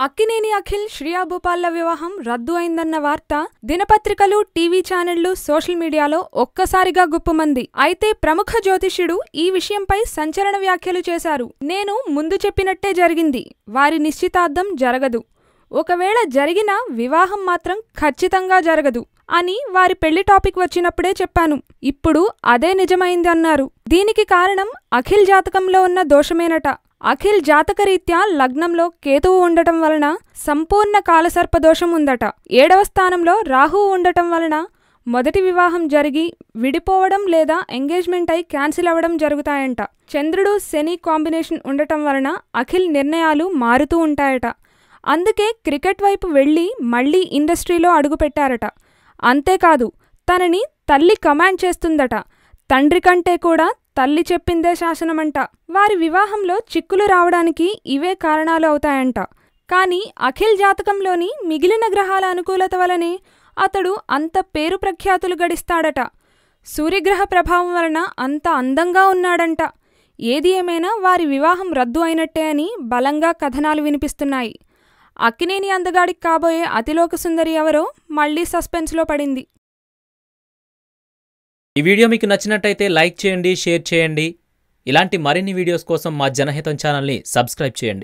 అక్కినేని అఖిల్ శ్రియా భూపాల్ల వివాహం రద్దు అయిందన్న వార్త దినపత్రికలు, టీవీ ఛానళ్లు, సోషల్ మీడియాలో ఒక్కసారిగా గుప్పుమంది. అయితే ప్రముఖ జ్యోతిష్యుడు ఈ విషయంపై సంచలన వ్యాఖ్యలు చేశారు. నేను ముందు చెప్పినట్టే జరిగింది. వారి నిశ్చితార్థం జరగదు. ఒకవేళ జరిగినా వివాహం మాత్రం ఖచ్చితంగా జరగదు అని వారి పెళ్లి టాపిక్ వచ్చినప్పుడే చెప్పాను. ఇప్పుడు అదే నిజమైంది అన్నారు. దీనికి కారణం అఖిల్ జాతకంలో ఉన్న దోషమేనట. అఖిల్ జాతకరీత్యా లగ్నంలో కేతువు ఉండటం వలన సంపూర్ణ కాలసర్పదోషం ఉందట. 7వ స్థానంలో రాహువు ఉండటం వలన మొదటి వివాహం జరిగి విడిపోవడం లేదా ఎంగేజ్మెంట్ అయి క్యాన్సిల్ అవ్వడం జరుగుతాయంట. చంద్రుడు శని కాంబినేషన్ ఉండటం వలన అఖిల్ నిర్ణయాలు మారుతూ ఉంటాయట. అందుకే క్రికెట్ వైపు వెళ్లి మళ్లీ ఇండస్ట్రీలో అడుగుపెట్టారట. అంతేకాదు, తనని తల్లి కమాండ్ చేస్తుందట. తండ్రి కంటే కూడా తల్లి చెప్పిందే శాసనమంట. వారి వివాహంలో చిక్కులు రావడానికి ఇవే కారణాలు అవుతాయంట. కానీ అఖిల్ జాతకంలోని మిగిలిన గ్రహాల అనుకూలత వలనే అతడు అంత పేరు ప్రఖ్యాతులు గడిస్తాడట. సూర్యగ్రహ ప్రభావం వలన అంత అందంగా ఉన్నాడంట. ఏది ఏమైనా వారి వివాహం రద్దు అయినట్టే అని బలంగా కథనాలు వినిపిస్తున్నాయి. అక్కినేని అందగాడికి కాబోయే అతిలోక సుందరి ఎవరో మళ్లీ సస్పెన్స్లో పడింది. ఈ వీడియో మీకు నచ్చినట్టయితే లైక్ చేయండి, షేర్ చేయండి. ఇలాంటి మరిన్ని వీడియోస్ కోసం మా జనహితం ఛానల్ని సబ్స్క్రైబ్ చేయండి.